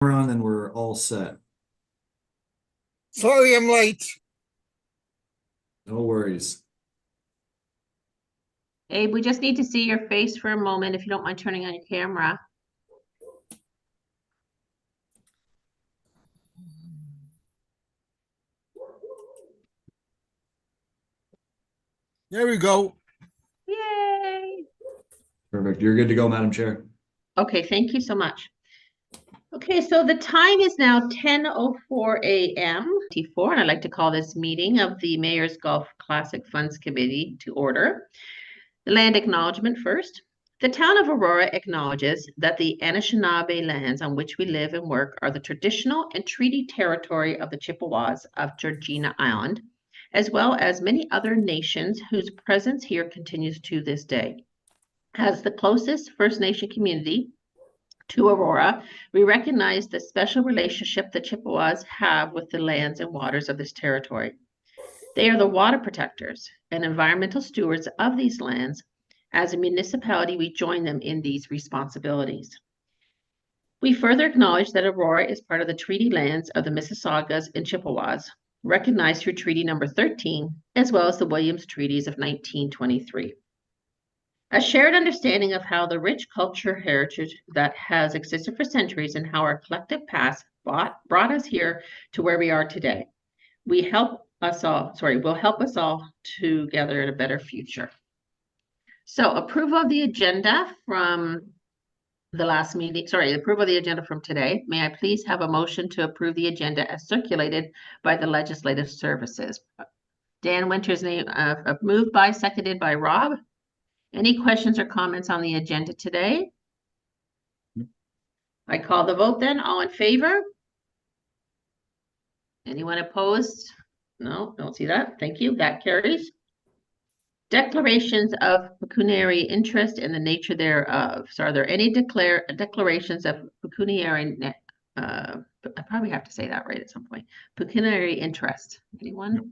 We're on and we're all set. Sorry I'm late. No worries. Abe, we just need to see your face for a moment, if you don't mind turning on your camera. There we go. Yay! Perfect. You're good to go, Madam Chair. Okay, thank you so much. Okay, so the time is now 10:04 a.m. And I'd like to call this meeting of the Mayor's Golf Classic Funds Committee to order. The land acknowledgement first. The town of Aurora acknowledges that the Anishinaabe lands on which we live and work are the traditional and treaty territory of the Chippewas of Georgina Island, as well as many other nations whose presence here continues to this day. As the closest First Nation community to Aurora, we recognize the special relationship the Chippewas have with the lands and waters of this territory. They are the water protectors and environmental stewards of these lands. As a municipality, we join them in these responsibilities. We further acknowledge that Aurora is part of the treaty lands of the Mississaugas and Chippewas, recognized through Treaty Number 13, as well as the Williams Treaties of 1923. A shared understanding of how the rich culture heritage that has existed for centuries and how our collective past brought us here to where we are today. Will help us all together in a better future. So approval of the agenda from the last meeting, approval of the agenda from today. May I please have a motion to approve the agenda as circulated by the Legislative Services? Dan Winter's name, moved by, seconded by Rob. Any questions or comments on the agenda today? I call the vote then. All in favor? Anyone opposed? No, don't see that. Thank you. That carries. Declarations of pecuniary interest and the nature thereof. So are there any declarations of pecuniary, I probably have to say that right at some point. Pecuniary interest. Anyone?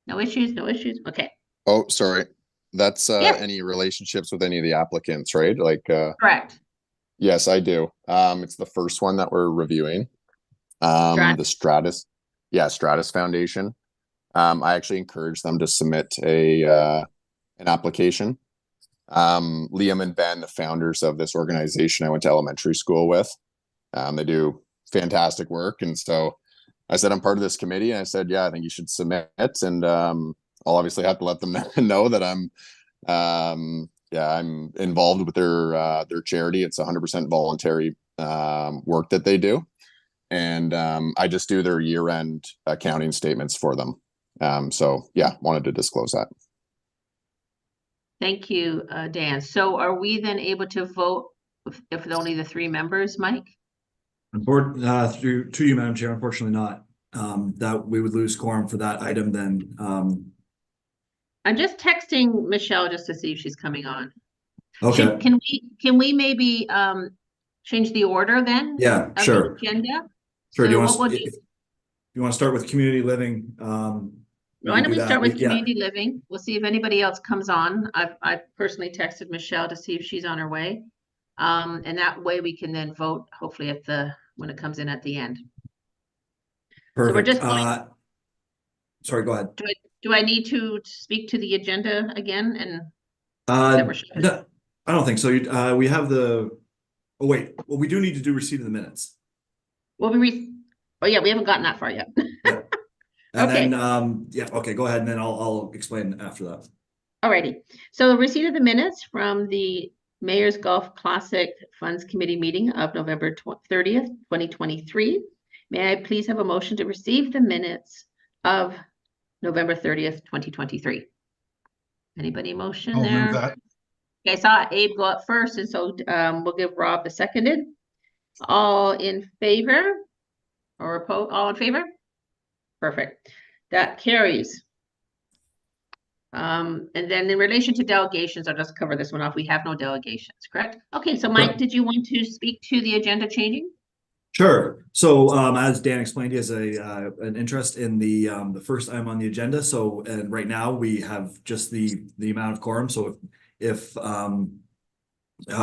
No issues, no issues? Okay. Oh, sorry. That's Yes. any relationships with any of the applicants, right? Like Correct. yes, I do. It's the first one that we're reviewing. The Stratus Foundation. I actually encourage them to submit an application. Liam and Ben, the founders of this organization, I went to elementary school with. They do fantastic work, and so I said I'm part of this committee, and I said, yeah, I think you should submit, and I'll obviously have to let them know that I'm involved with their charity. It's 100% voluntary work that they do, and I just do their year-end accounting statements for them. So yeah, wanted to disclose that. Thank you, Dan. So are we then able to vote if only the 3 members, Mike? To you, Madam Chair, unfortunately not. That we would lose quorum for that item then. I'm just texting Michelle just to see if she's coming on. Okay. Can we maybe change the order then? Yeah, of sure. The agenda? Sure. So Do what you want to start with community living? Why don't we start with community living? We'll see if anybody else comes on. I've personally texted Michelle to see if she's on her way. And that way we can then vote hopefully when it comes in at the end. Perfect. So we're just sorry, go ahead. Do I need to speak to the agenda again? And no, I don't think so. We have the. Oh wait, well, we do need to do receipt of the minutes. Well, oh yeah, we haven't gotten that far yet. Yeah. And Okay. then yeah, okay, go ahead, and then I'll explain after that. Alrighty. So receipt of the minutes from the Mayor's Golf Classic Funds Committee meeting of November 30th, 2023. May I please have a motion to receive the minutes of November 30th, 2023? Anybody motion I'll there? move that. Okay, I saw Abe go up first, and so we'll give Rob the seconded. All in favor or opposed? All in favor? Perfect. That carries. And then in relation to delegations, I'll just cover this one off. We have no delegations, correct? Okay, so Mike, did you want to speak to the agenda changing? Sure. So as Dan explained, he has an interest in the first item on the agenda. So and right now we have just the amount of quorum. So if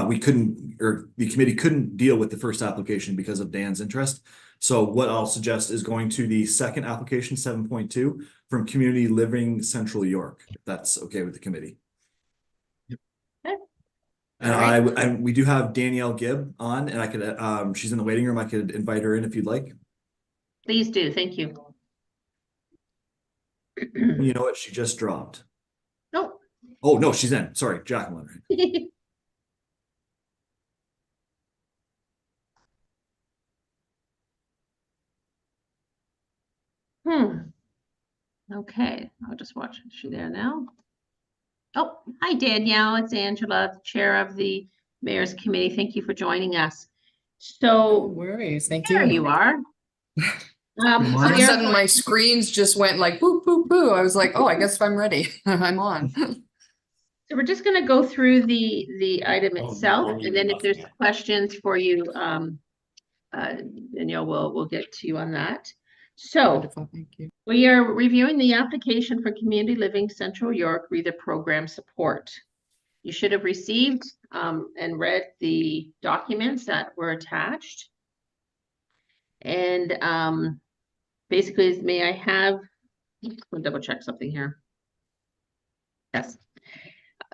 we couldn't, or the committee couldn't deal with the first application because of Dan's interest. So what I'll suggest is going to the second application, 7.2, from Community Living Central York, if that's okay with the committee. Okay. And we do have Danielle Gibb on, and I could, she's in the waiting room. I could invite her in if you'd like. Please do. Thank you. You know what? She just dropped. Oh. Oh, no, she's in. Sorry, Jacqueline. Okay, I'll just watch. Is she there now? Oh, hi Danielle. It's Angela, the chair of the Mayor's Committee. Thank you for joining us. No So worries, thank there you. you are. So All of a we are sudden, going- my screens just went like boo, boo, boo. I was like, oh, I guess I'm ready. I'm on. So we're just going to go through the item Oh, itself, before we and then leave if there's nothing, questions for you, Danielle, we'll get to you on that. So Wonderful, thank you. we are reviewing the application for Community Living Central York REIT program support. You should have received and read the documents that were attached. And basically, may I have, we'll double check something here. Yes.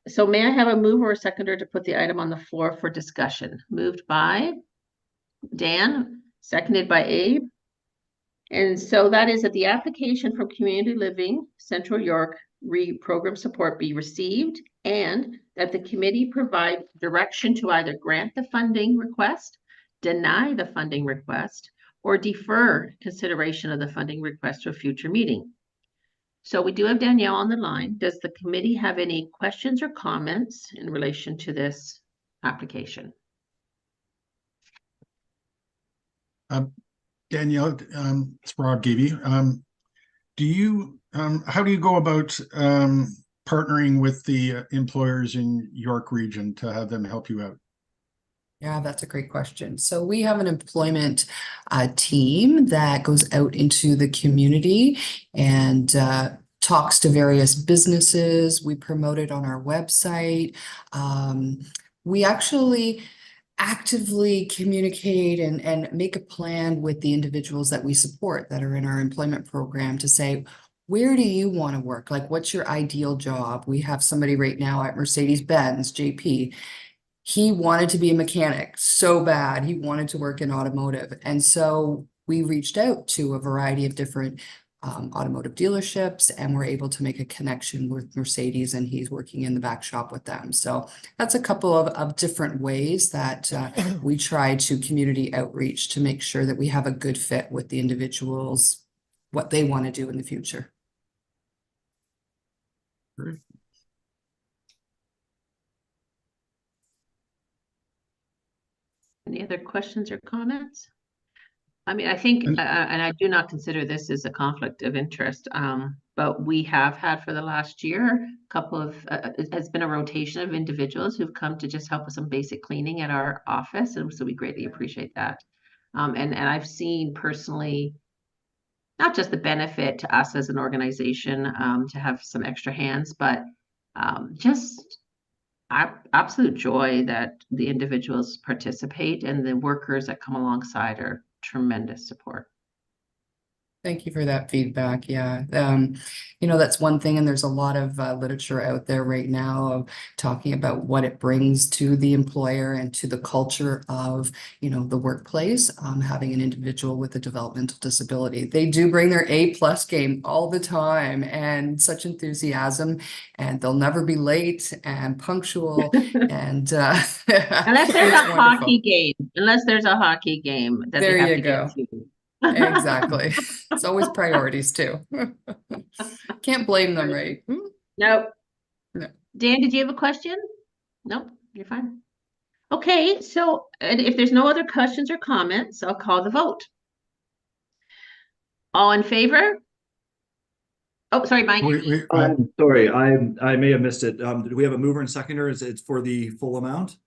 So may I have a mover or a seconder to put the item on the floor for discussion? Moved by Dan, seconded by Abe. And so that is that the application from Community Living Central York program support be received, and that the committee provide direction to either grant the funding request, deny the funding request, or defer consideration of the funding request to a future meeting. So we do have Danielle on the line. Does the committee have any questions or comments in relation to this application? Danielle, it's Rob Gavey. How do you go about partnering with the employers in York Region to have them help you out? Yeah, that's a great question. So we have an employment team that goes out into the community and talks to various businesses. We promote it on our website. We actually actively communicate and make a plan with the individuals that we support that are in our employment program to say, where do you want to work? Like, what's your ideal job? We have somebody right now at Mercedes-Benz, JP. He wanted to be a mechanic so bad. He wanted to work in automotive. And so we reached out to a variety of different automotive dealerships, and we're able to make a connection with Mercedes, and he's working in the back shop with them. So that's a couple of different ways that we try to community outreach to make sure that we have a good fit with the individuals, what they want to do in the future. Great. Any other questions or comments? I mean, I think, and I do not consider this as a conflict of interest, but we have had for the last year, a couple of, it has been a rotation of individuals who've come to just help with some basic cleaning at our office, and so we greatly appreciate that. And I've seen personally, not just the benefit to us as an organization to have some extra hands, but just absolute joy that the individuals participate, and the workers that come alongside are tremendous support. Thank you for that feedback. Yeah. You know, that's one thing. And there's a lot of literature out there right now of talking about what it brings to the employer and to the culture of, you know, the workplace, having an individual with a developmental disability. They do bring their A+ game all the time and such enthusiasm, and they'll never be late and punctual. And unless there's a hockey game, that there they have you to go. get to. Exactly. It's always priorities too. Can't blame them, right? Nope. No. Dan, did you have a question? Nope, you're fine. Okay, so and if there's no other questions or comments, I'll call the vote. All in favor? Oh, sorry, Mike. Sorry, I may have missed it. Do we have a mover and seconder? Is it for the full amount?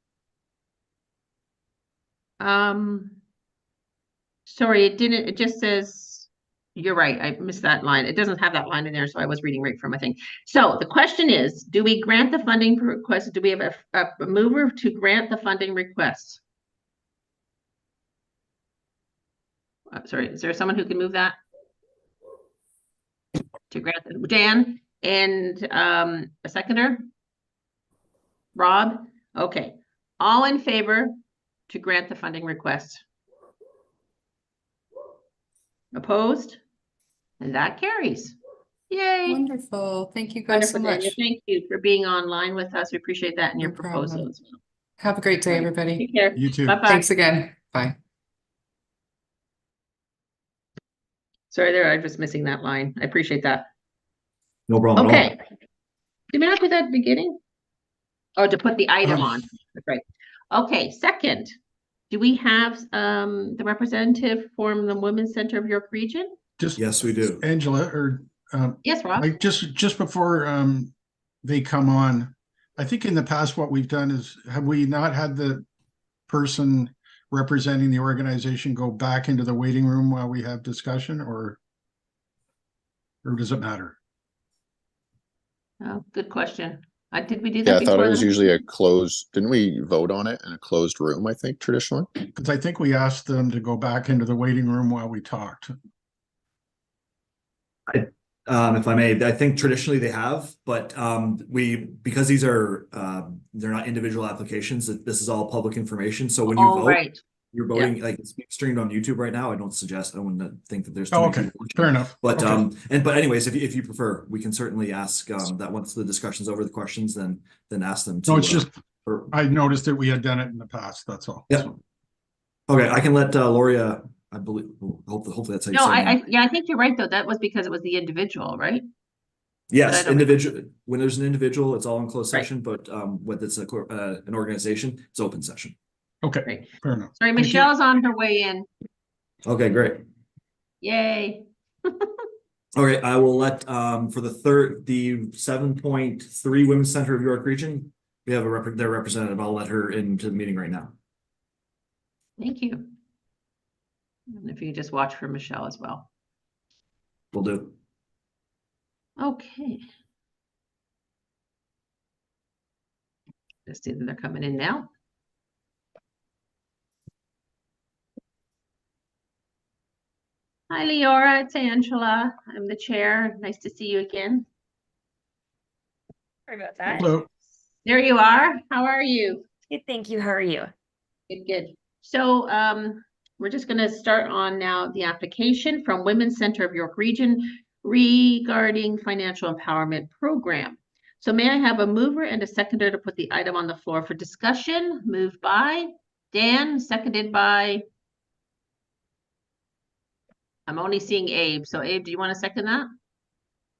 Sorry, it didn't, it just says You're right. I missed that line. It doesn't have that line in there, so I was reading right from my thing. So the question is, do we grant the funding request? Do we have a mover to grant the funding request? Sorry, is there someone who can move that? To grant, Dan, and a seconder? Rob? Okay. All in favor to grant the funding request? Opposed? And that carries. Yay. Wonderful. Thank you guys so Wonderful, much. Daniel. Thank you for being online with us. We appreciate that and your No problem. proposals. Have a great day, everybody. Take care. You too. Bye-bye. Thanks again. Bye. Sorry there, I was missing that line. I appreciate that. No problem at all. Okay. Did we not do that at the beginning? Oh, to put the item on. That's right. Okay, second, do we have the representative from the Women's Center of York Region? Just Yes, we do. Angela, or Yes, Rob? like just before they come on, I think in the past what we've done is, have we not had the person representing the organization go back into the waiting room while we have discussion, or does it matter? Oh, good question. Did we do Yeah, that I before? thought it was then? usually a closed, didn't we vote on it in a closed room, I think, traditionally? Because I think we asked them to go back into the waiting room while we talked. If I may, I think traditionally they have, but because these are they're not individual applications, this is all public information. So when you Oh, vote, right. you're voting like it's being streamed on YouTube right now. I don't wouldn't think that there's too Oh, many okay, people watching. fair enough. But Okay. but anyways, if you prefer, we can certainly ask that once the discussion's over, the questions, then ask them to. No, it's just, or- I noticed that we had done it in the past, that's all. Yeah. Okay, I can let Loria. I believe. Hopefully that's how you No, say it. yeah, I think you're right, though. That was because it was the individual, right? Yes, I don't- individual. When there's an individual, it's all in closed Right. session. But when it's an organization, it's open session. Okay, Right. fair enough. Sorry, Thank you. Michelle's on her way in. Okay, great. Yay. Okay, I will let for the 7.3 Women's Center of York Region. We have their representative. I'll let her into the meeting right now. Thank you. And if you could just watch for Michelle as well. Will do. Okay. Just see that they're coming in now. Hi, Leora. It's Angela. I'm the chair. Nice to see you again. Sorry about that. Hello. There you are. How are you? Good, thank you. How are you? Good, good. So we're just going to start on now the application from Women's Center of York Region regarding financial empowerment program. So may I have a mover and a seconder to put the item on the floor for discussion? Moved by Dan, seconded by, I'm only seeing Abe. So Abe, do you want to second that?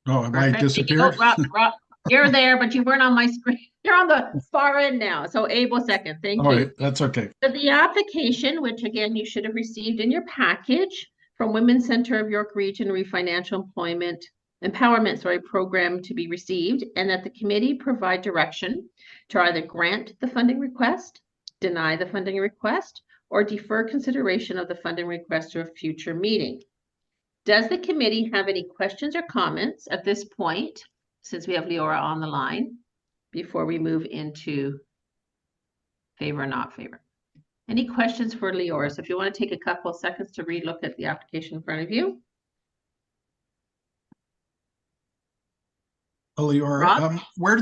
Oh, have I Perfect. disappeared? Oh, Rob, you're there, but you weren't on my screen. You're on the far end now. So Abe will second. Thank All you. right, that's okay. So the application, which again, you should have received in your package from Women's Center of York Region Financial Empowerment program to be received, and that the committee provide direction to either grant the funding request, deny the funding request, or defer consideration of the funding request to a future meeting. Does the committee have any questions or comments at this point, since we have Leora on the line, before we move into favor or not favor? Any questions for Leora? So if you want to take a couple of seconds to relook at the application in front of you. Leora, Rob? where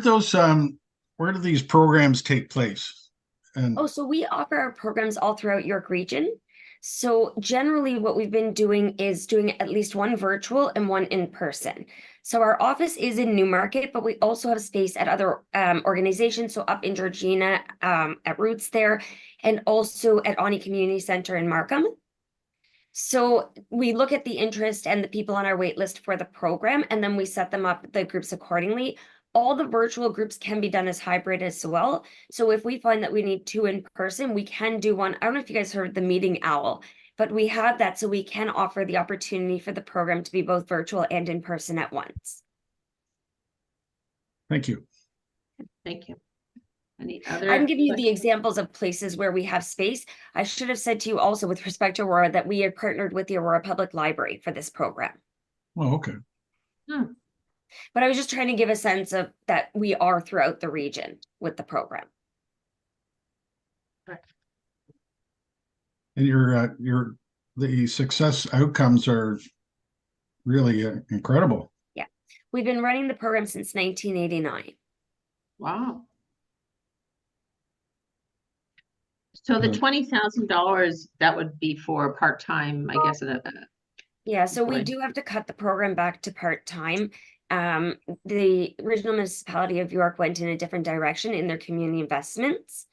do these programs take place? And Oh, so we offer our programs all throughout York Region. So generally what we've been doing is doing at least one virtual and one in person. So our office is in Newmarket, but we also have space at other organizations. So up in Georgina, at Roots there, and also at Ani Community Center in Markham. So we look at the interest and the people on our wait list for the program, and then we set them up, the groups accordingly. All the virtual groups can be done as hybrid as well. So if we find that we need two in person, we can do one. I don't know if you guys heard the Meeting Owl, but we have that, so we can offer the opportunity for the program to be both virtual and in person at once. thank you. Thank you. Any other? I'm giving you the questions? examples of places where we have space. I should have said to you also with respect to Aurora that we had partnered with the Aurora Public Library for this program. Oh, okay. But I was just trying to give a sense of that we are throughout the region with the program. And the success outcomes are really incredible. We've been running the program since 1989. Wow. So the Yeah. $20,000, that would be for part-time, I guess. Yeah, so we Right. do have to cut the program back to part-time. The regional municipality of York went in a different direction in their community investments.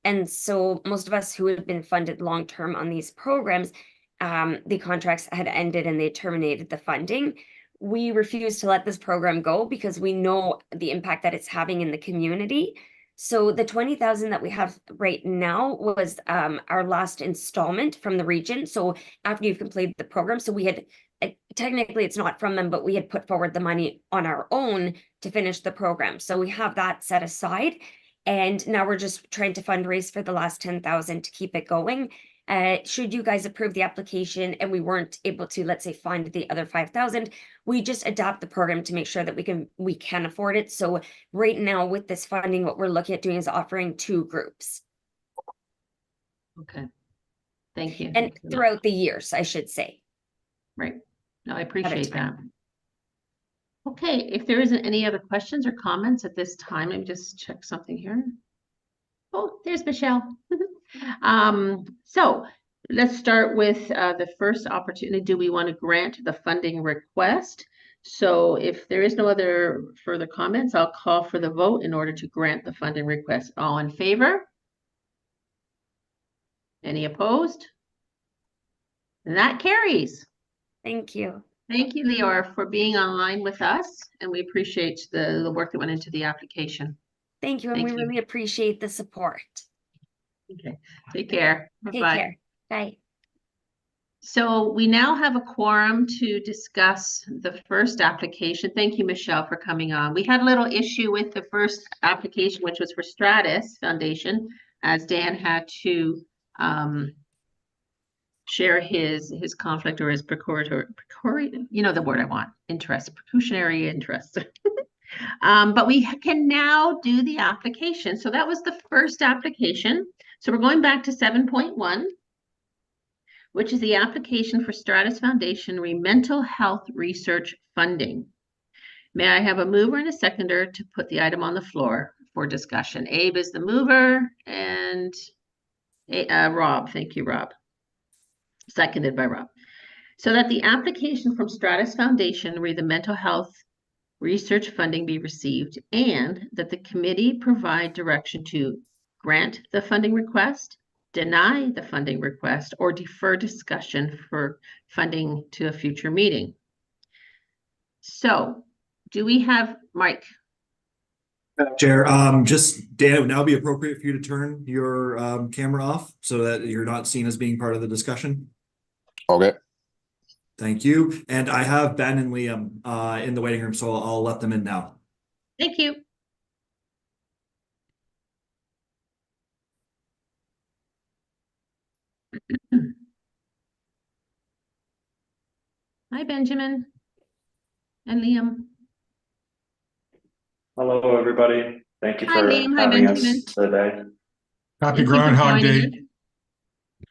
And so most of us who have been funded long-term on these programs, the contracts had ended and they terminated the funding. We refuse to let this program go because we know the impact that it's having in the community. So the 20,000 that we have right now was our last installment from the region. So after you've completed the program, so we had technically it's not from them, but we had put forward the money on our own to finish the program. So we have that set aside. And now we're just trying to fundraise for the last 10,000 to keep it going. Should you guys approve the application and we weren't able to, let's say, fund the other 5,000, we just adapt the program to make sure that we can afford it. So right now with this funding, what we're looking at doing is offering 2 groups Okay. Thank you. and Thank you. throughout the years, I should say. Right. No, I appreciate that. time. Okay, if there isn't any other questions or comments at this time, let me just check something here. Oh, there's Michelle. So let's start with the first opportunity. Do we want to grant the funding request? So if there is no other further comments, I'll call for the vote in order to grant the funding request. All in favor? Any opposed? And that carries. Thank you. Thank you, Leora, for being online with us, and we appreciate the work that went into the application. Thank you. And Thank we you. really appreciate the support. Okay, take care. Take Bye-bye. care. Bye. So we now have a quorum to discuss the first application. Thank you, Michelle, for coming on. We had a little issue with the first application, which was for Stratus Foundation, as Dan had to share his conflict or his you know the word I want, interest, precautionary interest. But we can now do the application. So that was the first application. So we're going back to 7.1, which is the application for Stratus Foundation mental health research funding. May I have a mover and a seconder to put the item on the floor for discussion? Abe is the mover and Rob. Thank you, Rob. Seconded by Rob. So that the application from Stratus Foundation re the mental health research funding be received and that the committee provide direction to grant the funding request, deny the funding request, or defer discussion for funding to a future meeting. So do we have Mike? Chair, just Dan, it would now be appropriate for you to turn your camera off so that you're not seen as being part of the discussion. Okay. Thank you. And I have Ben and Liam in the waiting room, so I'll let them in now. Thank you. Hi, Benjamin and Liam. Hello, everybody. Thank you Hi, for Liam. Hi, having us Benjamin. today. Happy Thank you for Groundhog joining Day. us.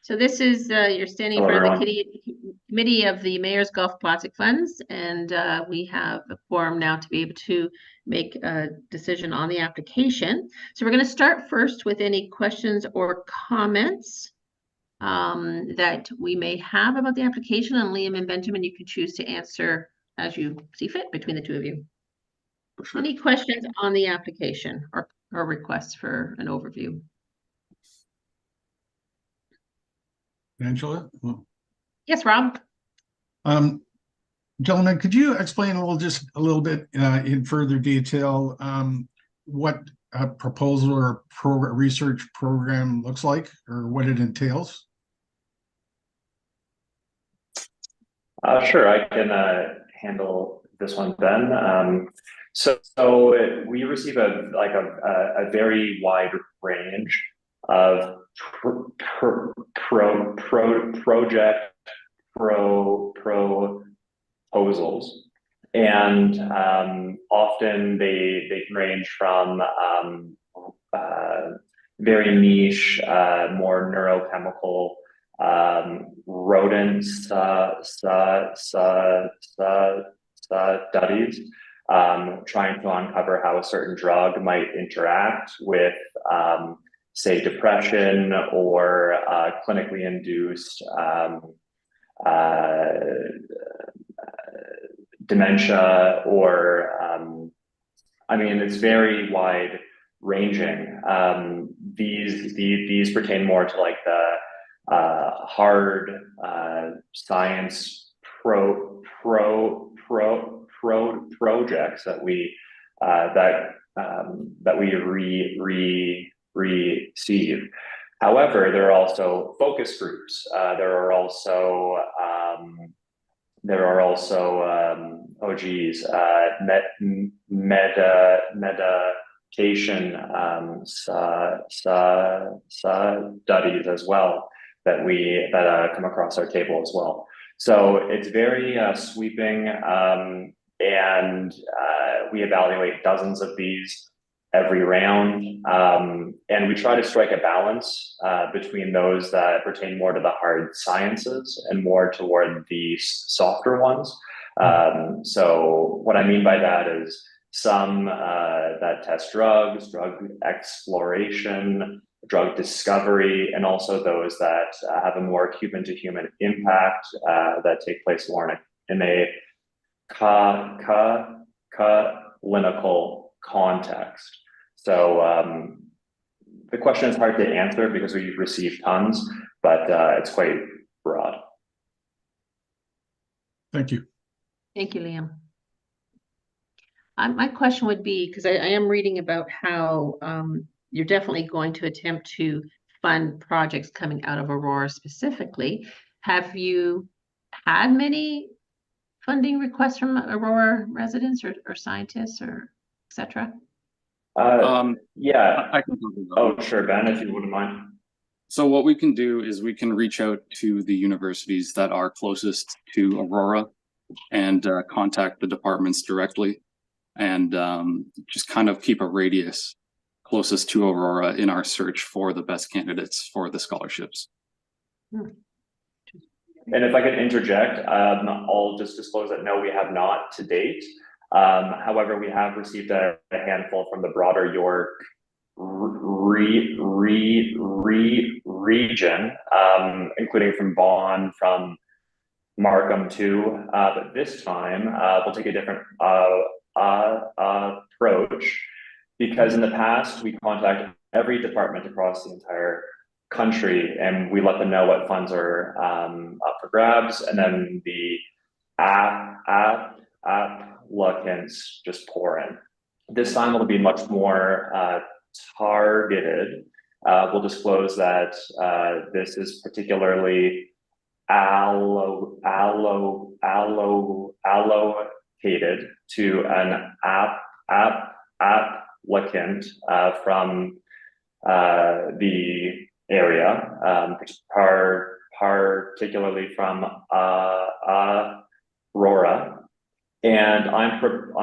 So this is, you're standing Hello, for the everyone. committee of the Mayor's Golf Classic Funds, and we have a quorum now to be able to make a decision on the application. So we're going to start first with any questions or comments that we may have about the application. And Liam and Benjamin, you can choose to answer as you see fit between the two of you. Any questions on the application or requests for an overview? Angela? Yes, Rob. Gentlemen, could you explain just a little bit in further detail what a proposal or research program looks like or what it entails? Sure, I can handle this one then. So we receive a very wide range of project proposals, and often they can range from very niche, more neurochemical rodent studies, trying to uncover how a certain drug might interact with, say, depression or clinically induced dementia, or I mean, it's very wide ranging. These pertain more to like the hard science projects that we receive. However, there are also focus groups. There are also medication studies as well that come across our table as well. So it's very sweeping, and we evaluate dozens of these every round, and we try to strike a balance between those that pertain more to the hard sciences and more toward the softer ones. So what I mean by that is some that test drugs, drug exploration, drug discovery, and also those that have a more human-to-human impact that take place more in a clinical context. So the question is hard to answer because we receive tons, but it's quite broad. Thank you. Thank you, Liam. My question would be, because I am reading about how you're definitely going to attempt to fund projects coming out of Aurora specifically. Have you had many funding requests from Aurora residents or scientists or et cetera? Yeah. I can talk about that. Oh, sure, Ben, if you wouldn't mind. So what we can do is we can reach out to the universities that are closest to Aurora and contact the departments directly, and just kind of keep a radius closest to Aurora in our search for the best candidates for the scholarships. And if I could interject, I'll just disclose that no, we have not to date. However, we have received a handful from the broader York region, including from Vaughan, from Markham too. But this time, we'll take a different approach, because in the past, we contact every department across the entire country and we let them know what funds are up for grabs, and then the applicants just pour in. This time it'll be much more targeted. We'll disclose that this is particularly allocated to an applicant from the area, particularly from Aurora, and I'm prepared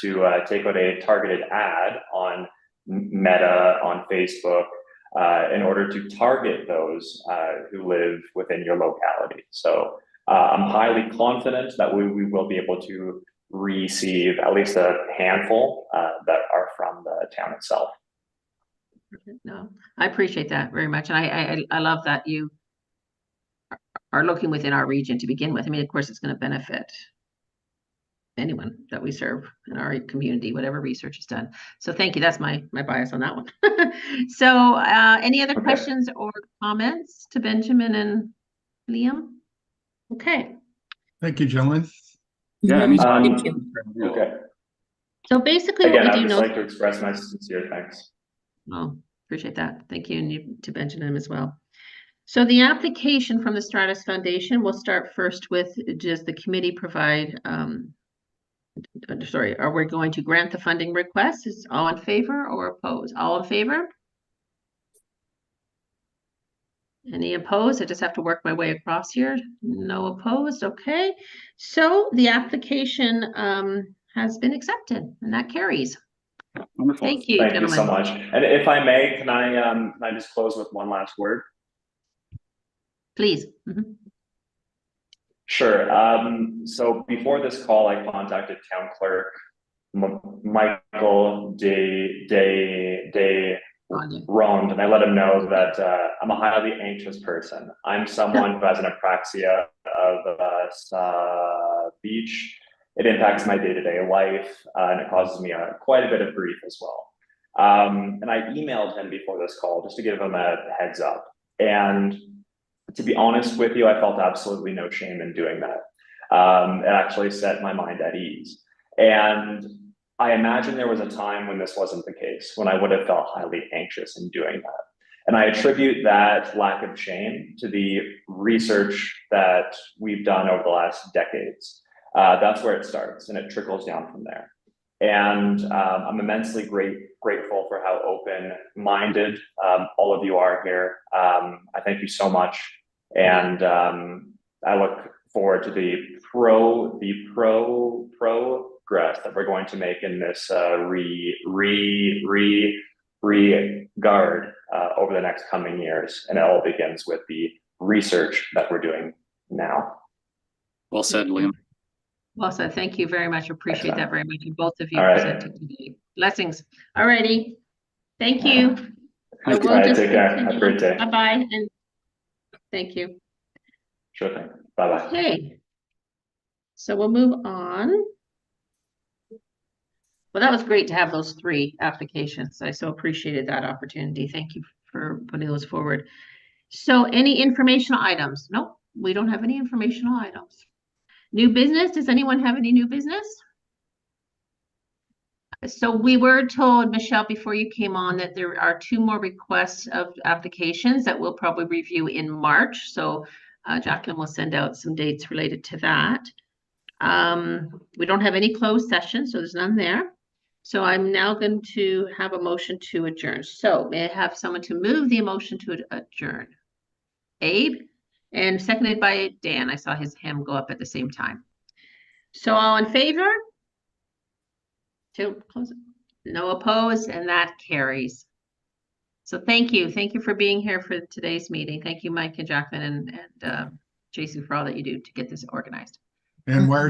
to take out a targeted ad on Meta, on Facebook, in order to target those who live within your locality. So I'm highly confident that we will be able to receive at least a handful that are from the town itself. No, I appreciate that very much. And I love that you are looking within our region to begin with. I mean, of course, it's going to benefit anyone that we serve in our community, whatever research is done. So thank you. That's my bias on that one. So any other questions or comments to Benjamin and Liam? Okay. Thank you, gentlemen. Yeah. Okay. So basically, Again, what we I'd do just know. like to express my sincere thanks. Oh, appreciate that. Thank you, and you to Benjamin as well. So the application from the Stratus Foundation, we'll start first with, does the committee provide, sorry, are we going to grant the funding request? Is all in favor or oppose? All in favor? Any opposed? I just have to work my way across here. No opposed, okay. So the application has been accepted and that carries. Wonderful. Thank you, Thank you so gentlemen. much. And if I may, can I just close with one last word? Please. Mhm. Sure. So before this call, I contacted town clerk Michael de Rond, and I let him know that I'm a highly anxious person. I'm someone who has an apraxia of speech. It impacts my day-to-day life, and it causes me quite a bit of grief as well. And I emailed him before this call just to give him a heads up. And to be honest with you, I felt absolutely no shame in doing that. It actually set my mind at ease. And I imagine there was a time when this wasn't the case, when I would have felt highly anxious in doing that. And I attribute that lack of shame to the research that we've done over the last decades. That's where it starts, and it trickles down from there. And I'm immensely grateful for how open-minded all of you are here. I thank you so much. And I look forward to the progress that we're going to make in this regard over the next coming years. And it all begins with the research that we're doing now. Well said, Liam. Well said. Thank you very much. Appreciate that very much. And both of you All right. presenting today. Blessings. All righty. Thank you. So All we'll right, just take care. Have a continue. great day. Bye-bye. And thank you. Sure thing. Bye-bye. Okay. So we'll move on. Well, that was great to have those 3 applications. I so appreciated that opportunity. Thank you for putting those forward. So any informational items? Nope, we don't have any informational items. New business? Does anyone have any new business? So we were told, Michelle, before you came on, that there are 2 more requests of applications that we'll probably review in March. So Jacqueline will send out some dates related to that. We don't have any closed sessions, so there's none there. So I'm now going to have a motion to adjourn. So may I have someone to move the motion to adjourn? Abe, and seconded by Dan. I saw his hand go up at the same time. So all in favor? To close it. No opposed, and that carries. So thank you. Thank you for being here for today's meeting. Thank you, Mike and Jacqueline and Jason, for all that you do to get this organized. And where